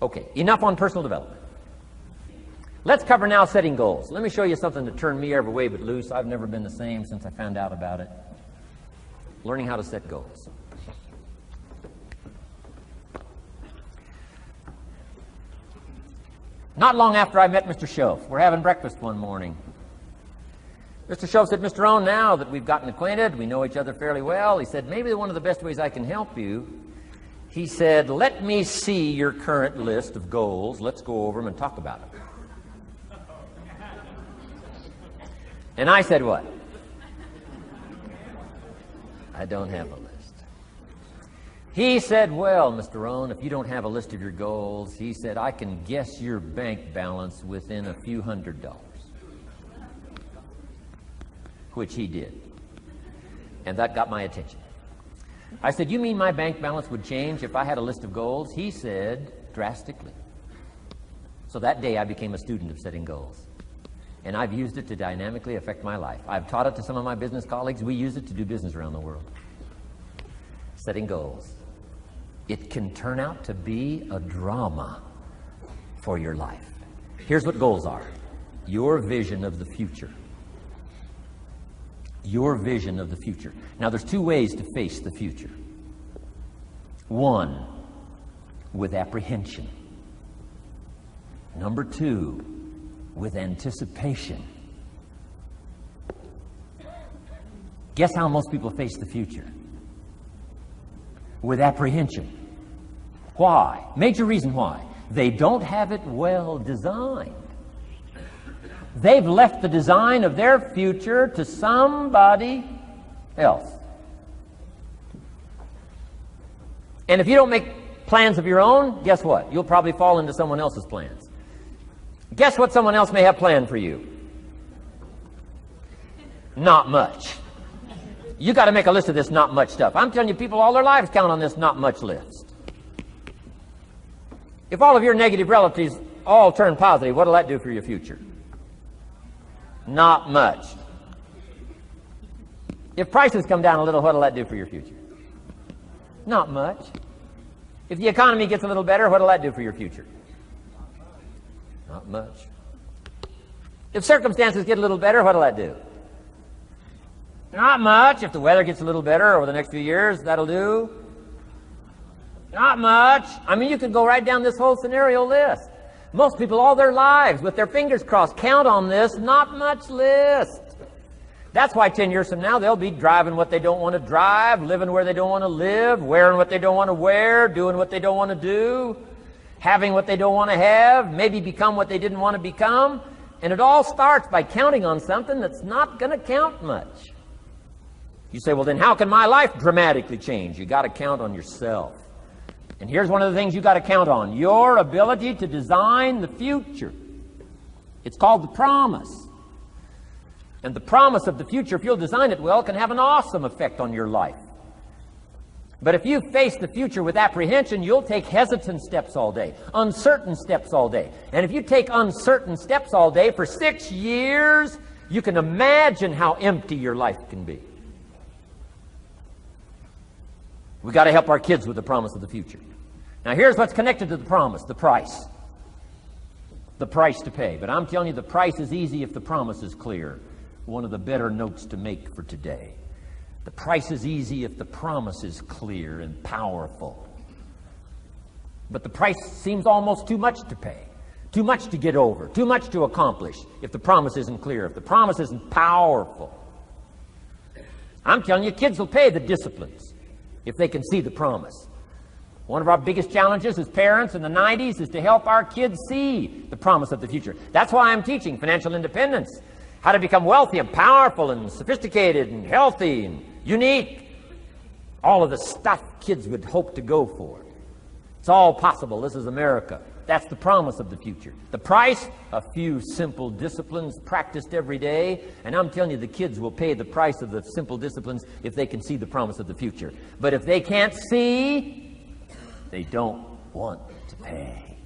Okay, enough on personal development. Let's cover now setting goals. Let me show you something that turned me every way but loose. I've never been the same since I found out about it. Learning how to set goals. Not long after I met Mr. Schoaf, we're having breakfast one morning. Mr. Schoaf said, Mr. Rohn, now that we've gotten acquainted, we know each other fairly well, he said, maybe one of the best ways I can help you, he said, let me see your current list of goals. Let's go over them and talk about them. And I said, what? I don't have a list. He said, well, Mr. Rohn, if you don't have a list of your goals, he said, I can guess your bank balance within a few $100s. Which he did. And that got my attention. I said, you mean my bank balance would change if I had a list of goals? He said, drastically. So that day I became a student of setting goals. And I've used it to dynamically affect my life. I've taught it to some of my business colleagues. We use it to do business around the world. Setting goals. It can turn out to be a drama for your life. Here's what goals are. Your vision of the future. Your vision of the future. Now, there's two ways to face the future. One, with apprehension. Number two, with anticipation. Guess how most people face the future? With apprehension. Why? Major reason why. They don't have it well designed. They've left the design of their future to somebody else. And if you don't make plans of your own, guess what? You'll probably fall into someone else's plans. Guess what someone else may have planned for you? Not much. You got to make a list of this not much stuff. I'm telling you, people all their lives count on this not much list. If all of your negative relatives all turn positive, what will that do for your future? Not much. If prices come down a little, what will that do for your future? Not much. If the economy gets a little better, what will that do for your future? Not much. If circumstances get a little better, what will that do? Not much. If the weather gets a little better over the next few years, that'll do. Not much. I mean, you could go right down this whole scenario list. Most people all their lives, with their fingers crossed, count on this not much list. That's why 10 years from now, they'll be driving what they don't want to drive, living where they don't want to live, wearing what they don't want to wear, doing what they don't want to do, having what they don't want to have, maybe become what they didn't want to become. And it all starts by counting on something that's not going to count much. You say, well, then how can my life dramatically change? You got to count on yourself. And here's one of the things you got to count on. Your ability to design the future. It's called the promise. And the promise of the future, if you'll design it well, can have an awesome effect on your life. But if you face the future with apprehension, you'll take hesitant steps all day, uncertain steps all day. And if you take uncertain steps all day for 6 years, you can imagine how empty your life can be. We've got to help our kids with the promise of the future. Now here's what's connected to the promise, the price. The price to pay. But I'm telling you, the price is easy if the promise is clear. One of the better notes to make for today. The price is easy if the promise is clear and powerful. But the price seems almost too much to pay. Too much to get over. Too much to accomplish if the promise isn't clear, if the promise isn't powerful. I'm telling you, kids will pay the disciplines if they can see the promise. One of our biggest challenges as parents in the 90s is to help our kids see the promise of the future. That's why I'm teaching financial independence, how to become wealthy and powerful and sophisticated and healthy and unique. All of the stuff kids would hope to go for. It's all possible. This is America. That's the promise of the future. The price, a few simple disciplines practiced every day. And I'm telling you, the kids will pay the price of the simple disciplines if they can see the promise of the future. But if they can't see, they don't want to pay.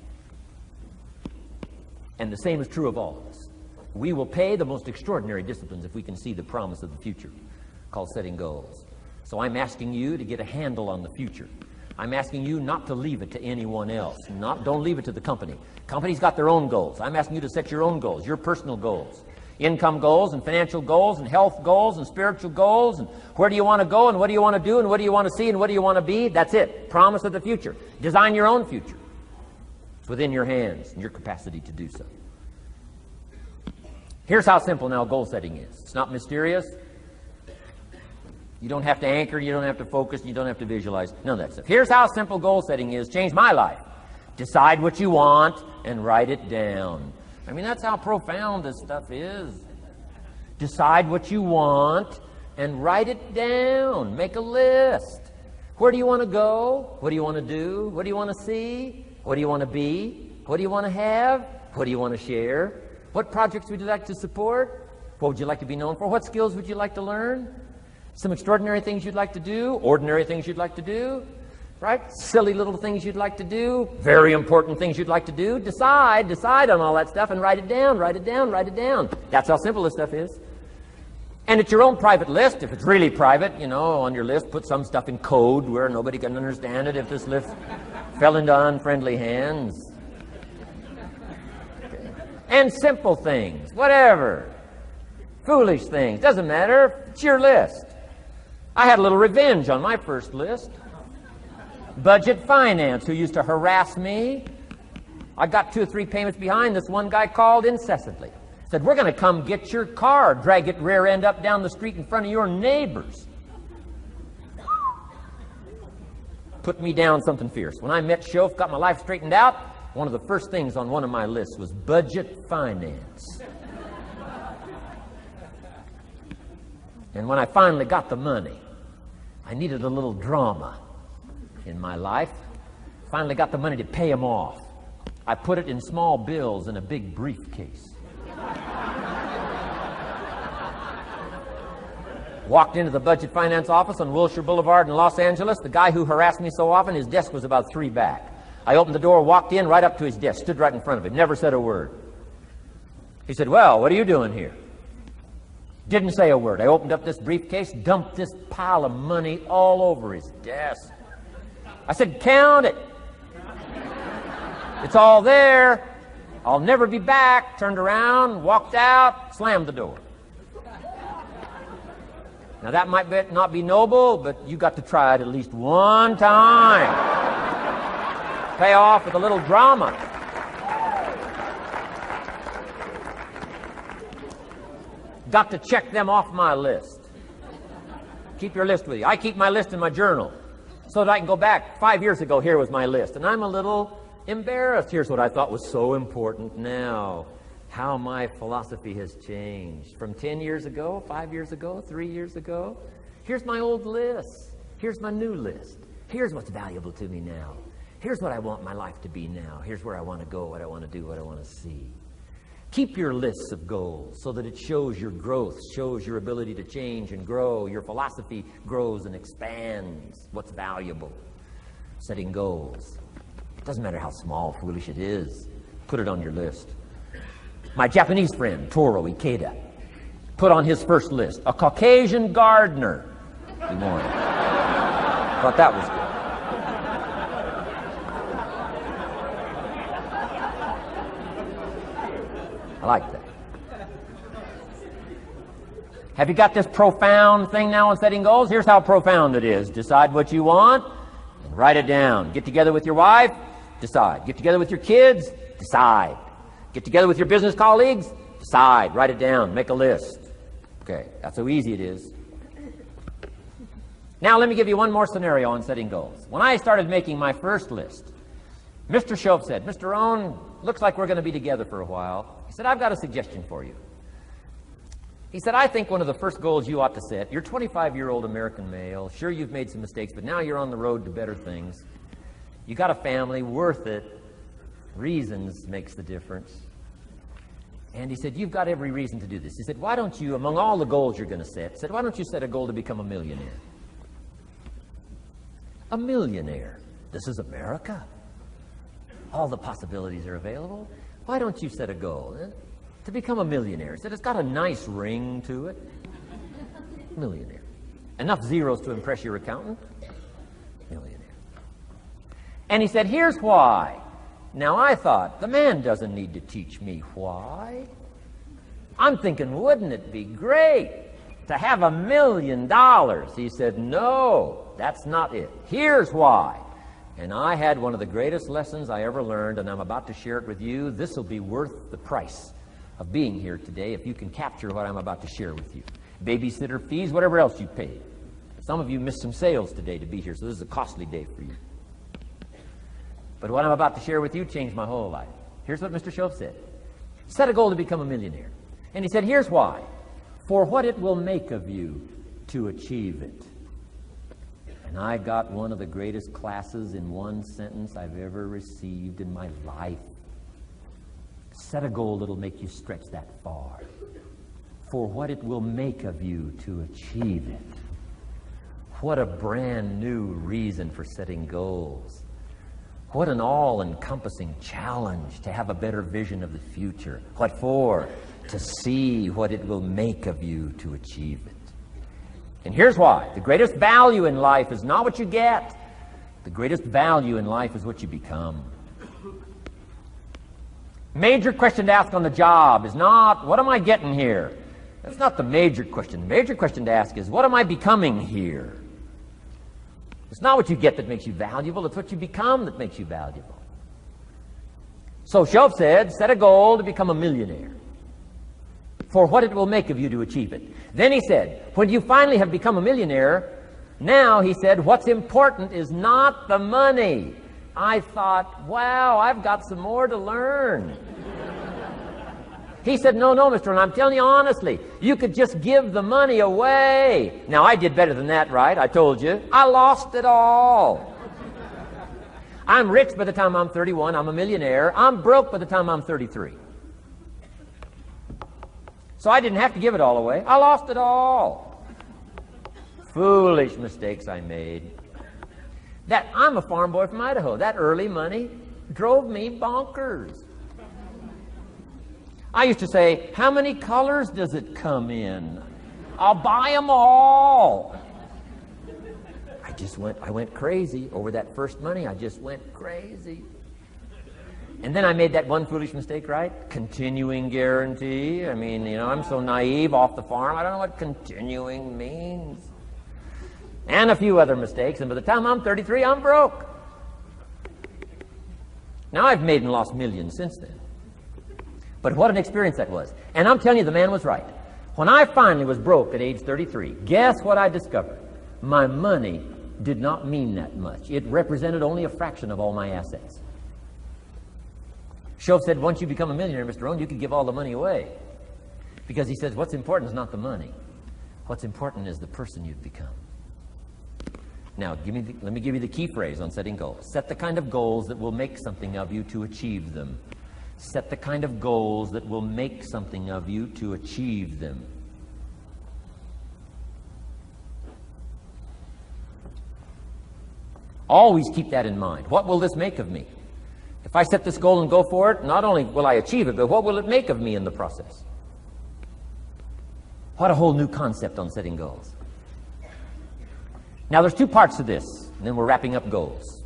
And the same is true of all of us. We will pay the most extraordinary disciplines if we can see the promise of the future, called setting goals. So I'm asking you to get a handle on the future. I'm asking you not to leave it to anyone else. Don't leave it to the company. Company's got their own goals. I'm asking you to set your own goals, your personal goals. Income goals and financial goals and health goals and spiritual goals and where do you want to go and what do you want to do and what do you want to see and what do you want to be. That's it. Promise of the future. Design your own future. It's within your hands and your capacity to do so. Here's how simple now goal setting is. It's not mysterious. You don't have to anchor, you don't have to focus, you don't have to visualize. None of that stuff. Here's how simple goal setting is. Changed my life. Decide what you want and write it down. I mean, that's how profound this stuff is. Decide what you want and write it down. Make a list. Where do you want to go? What do you want to do? What do you want to see? What do you want to be? What do you want to have? What do you want to share? What projects would you like to support? What would you like to be known for? What skills would you like to learn? Some extraordinary things you'd like to do, ordinary things you'd like to do, right? Silly little things you'd like to do, very important things you'd like to do. Decide on all that stuff and write it down, write it down, write it down. That's how simple this stuff is. And it's your own private list. If it's really private, you know, on your list, put some stuff in code where nobody can understand it if this list fell into unfriendly hands. Okay. And simple things, whatever. Foolish things, doesn't matter. It's your list. I had a little revenge on my first list. Budget finance, who used to harass me. I got 2 or 3 payments behind. This one guy called incessantly. Said, we're going to come get your car, drag it rear end up down the street in front of your neighbors. Put me down something fierce. When I met Shof, got my life straightened out, one of the first things on one of my lists was budget finance. And when I finally got the money, I needed a little drama in my life. Finally got the money to pay him off. I put it in small bills in a big briefcase. Walked into the budget finance office on Wilshire Boulevard in Los Angeles. The guy who harassed me so often, his desk was about 3 back. I opened the door, walked in, right up to his desk, stood right in front of him, never said a word. He said, well, what are you doing here? Didn't say a word. I opened up this briefcase, dumped this pile of money all over his desk. I said, count it. It's all there. I'll never be back. Turned around, walked out, slammed the door. Now that might not be noble, but you got to try it at least one time. Pay off with a little drama. Got to check them off my list. Keep your list with you. I keep my list in my journal so that I can go back 5 years ago. Here was my list. And I'm a little embarrassed. Here's what I thought was so important now. How my philosophy has changed. From 10 years ago, 5 years ago, 3 years ago. Here's my old list. Here's my new list. Here's what's valuable to me now. Here's what I want my life to be now. Here's where I want to go, what I want to do, what I want to see. Keep your lists of goals so that it shows your growth, shows your ability to change and grow. Your philosophy grows and expands what's valuable. Setting goals. It doesn't matter how small, foolish it is. Put it on your list. My Japanese friend, Toro Ikeda, put on his first list, a Caucasian gardener. He wanted. Thought that was good. I like that. Have you got this profound thing now on setting goals? Here's how profound it is. Decide what you want and write it down. Get together with your wife, decide. Get together with your kids, decide. Get together with your business colleagues, decide. Write it down. Make a list. Okay, that's how easy it is. Now let me give you one more scenario on setting goals. When I started making my first list, Mr. Shof said, Mr. Rohn, looks like we're going to be together for a while. He said, I've got a suggestion for you. He said, I think one of the first goals you ought to set, you're a 25-year-old American male. Sure, you've made some mistakes, but now you're on the road to better things. You got a family, worth it. Reasons makes the difference. And he said, you've got every reason to do this. He said, why don't you, among all the goals you're going to set, said, why don't you set a goal to become a millionaire? A millionaire. This is America. All the possibilities are available. Why don't you set a goal to become a millionaire? He said, it's got a nice ring to it. Millionaire. Enough zeros to impress your accountant? Millionaire. And he said, here's why. Now I thought, the man doesn't need to teach me why. I'm thinking, wouldn't it be great to have $1 million? He said, no, that's not it. Here's why. And I had one of the greatest lessons I ever learned, and I'm about to share it with you. This will be worth the price of being here today if you can capture what I'm about to share with you. Babysitter fees, whatever else you paid. Some of you missed some sales today to be here, so this is a costly day for you. But what I'm about to share with you changed my whole life. Here's what Mr. Shoaff said. Set a goal to become a millionaire. And he said, here's why. For what it will make of you to achieve it. And I got one of the greatest classes in one sentence I've ever received in my life. Set a goal that'll make you stretch that far. For what it will make of you to achieve it. What a brand new reason for setting goals. What an all-encompassing challenge to have a better vision of the future. What for? To see what it will make of you to achieve it. And here's why. The greatest value in life is not what you get. The greatest value in life is what you become. Major question to ask on the job is not, what am I getting here? That's not the major question. The major question to ask is, what am I becoming here? It's not what you get that makes you valuable. It's what you become that makes you valuable. So Shoaff said, set a goal to become a millionaire. For what it will make of you to achieve it. Then he said, when you finally have become a millionaire, now, he said, what's important is not the money. I thought, wow, I've got some more to learn. He said, no, Mr. Rohn, I'm telling you honestly, you could just give the money away. Now, I did better than that, right? I told you. I lost it all. I'm rich by the time I'm 31. I'm a millionaire. I'm broke by the time I'm 33. So I didn't have to give it all away. I lost it all. Foolish mistakes I made. I'm a farm boy from Idaho. That early money drove me bonkers. I used to say, how many colors does it come in? I'll buy them all. I went crazy over that first money. I just went crazy. And then I made that one foolish mistake, right? Continuing guarantee. I mean, I'm so naive off the farm. I don't know what continuing means. And a few other mistakes. And by the time I'm 33, I'm broke. Now, I've made and lost millions since then. But what an experience that was. And I'm telling you, the man was right. When I finally was broke at age 33, guess what I discovered? My money did not mean that much. It represented only a fraction of all my assets. Shoaff said, once you become a millionaire, Mr. Rohn, you can give all the money away. Because he says, what's important is not the money. What's important is the person you've become. Now, let me give you the key phrase on setting goals. Set the kind of goals that will make something of you to achieve them. Set the kind of goals that will make something of you to achieve them. Always keep that in mind. What will this make of me? If I set this goal and go for it, not only will I achieve it, but what will it make of me in the process? What a whole new concept on setting goals. Now, there's two parts to this, and then we're wrapping up goals.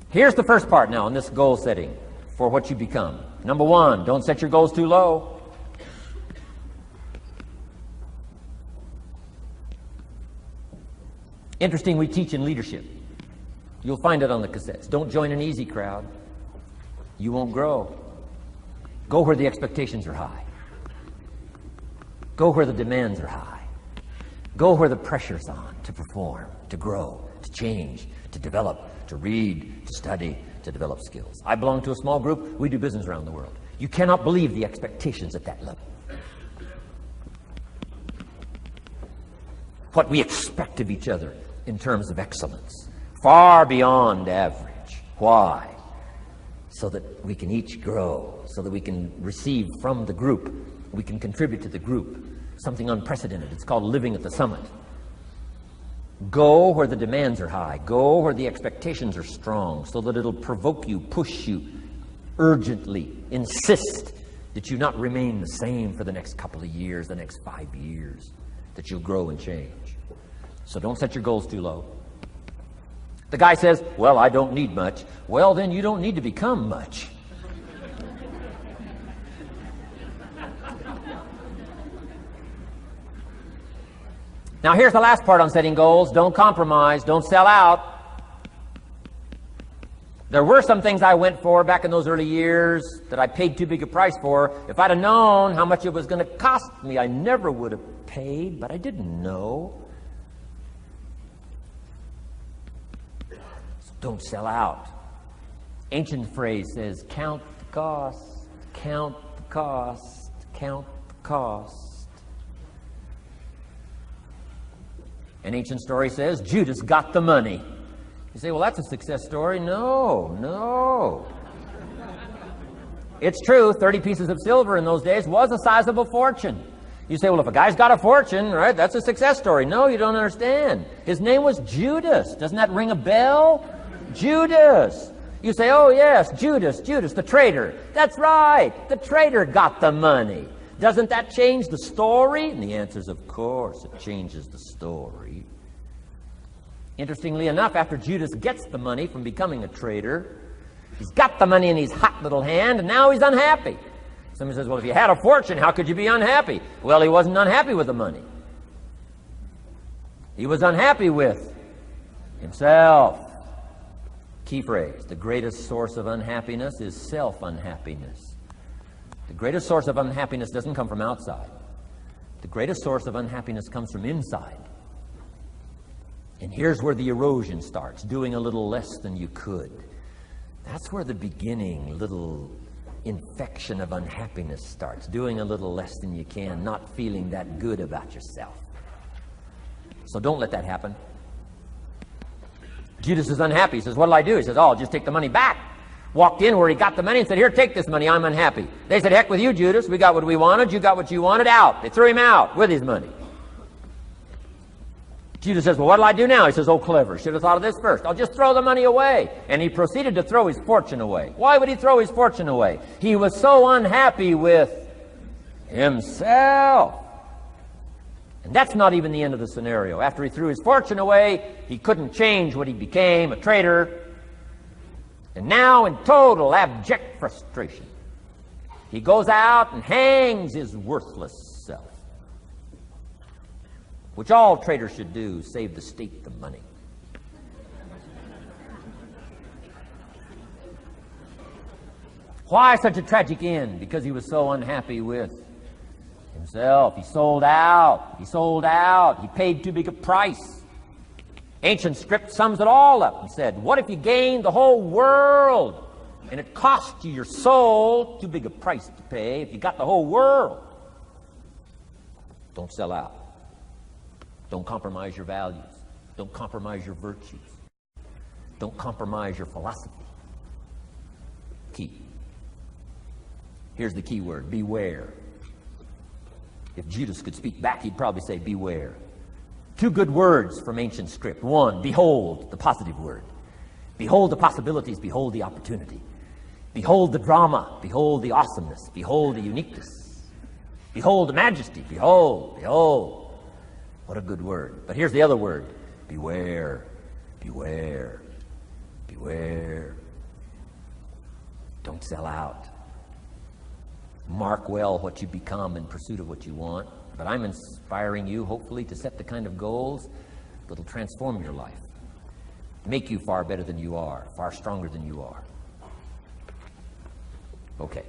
Here's the first part now in this goal setting for what you become. Number one, don't set your goals too low. Interesting, we teach in leadership. You'll find it on the cassettes. Don't join an easy crowd. You won't grow. Go where the expectations are high. Go where the demands are high. Go where the pressure's on to perform, to grow, to change, to develop, to read, to study, to develop skills. I belong to a small group. We do business around the world. You cannot believe the expectations at that level. What we expect of each other in terms of excellence. Far beyond average. Why? So that we can each grow, so that we can receive from the group, we can contribute to the group. Something unprecedented. It's called living at the summit. Go where the demands are high. Go where the expectations are strong, so that it'll provoke you, push you, urgently insist that you not remain the same for the next couple of years, the next 5 years, that you'll grow and change. So don't set your goals too low. The guy says, well, I don't need much. Well, then you don't need to become much. Now, here's the last part on setting goals. Don't compromise. Don't sell out. There were some things I went for back in those early years that I paid too big a price for. If I'd have known how much it was going to cost me, I never would have paid, but I didn't know. So don't sell out. Ancient phrase says, count the cost, count the cost, count the cost. An ancient story says, Judas got the money. You say, well, that's a success story. No. It's true, 30 pieces of silver in those days was a sizable fortune. You say, well, if a guy's got a fortune, right, that's a success story. No, you don't understand. His name was Judas. Doesn't that ring a bell? Judas. You say, oh, yes, Judas, the traitor. That's right, the traitor got the money. Doesn't that change the story? And the answer is, of course, it changes the story. Interestingly enough, after Judas gets the money from becoming a traitor, he's got the money in his hot little hand, and now he's unhappy. Somebody says, well, if you had a fortune, how could you be unhappy? Well, he wasn't unhappy with the money. He was unhappy with himself. Key phrase, the greatest source of unhappiness is self-unhappiness. The greatest source of unhappiness doesn't come from outside. The greatest source of unhappiness comes from inside. And here's where the erosion starts, doing a little less than you could. That's where the beginning little infection of unhappiness starts, doing a little less than you can, not feeling that good about yourself. So don't let that happen. Judas is unhappy. He says, what'll I do? He says, oh, I'll just take the money back. Walked in where he got the money and said, here, take this money, I'm unhappy. They said, heck with you, Judas. We got what we wanted. You got what you wanted. Out. They threw him out with his money. Judas says, well, what'll I do now? He says, oh, clever. Should have thought of this first. I'll just throw the money away. And he proceeded to throw his fortune away. Why would he throw his fortune away? He was so unhappy with himself. And that's not even the end of the scenario. After he threw his fortune away, he couldn't change what he became, a traitor. And now, in total abject frustration, he goes out and hangs his worthless self. Which all traitors should do, save the state the money. Why such a tragic end? Because he was so unhappy with himself. He sold out. He paid too big a price. Ancient script sums it all up and said, what if you gained the whole world and it cost you your soul? Too big a price to pay if you got the whole world. Don't sell out. Don't compromise your values. Don't compromise your virtues. Don't compromise your philosophy. Key. Here's the key word, beware. If Judas could speak back, he'd probably say beware. Two good words from ancient script. One, behold, the positive word. Behold the possibilities, behold the opportunity. Behold the drama, behold the awesomeness, behold the uniqueness. Behold the majesty, behold, behold. What a good word. But here's the other word. Beware, beware, beware. Don't sell out. Mark well what you become in pursuit of what you want. But I'm inspiring you, hopefully, to set the kind of goals that'll transform your life. Make you far better than you are, far stronger than you are. Okay.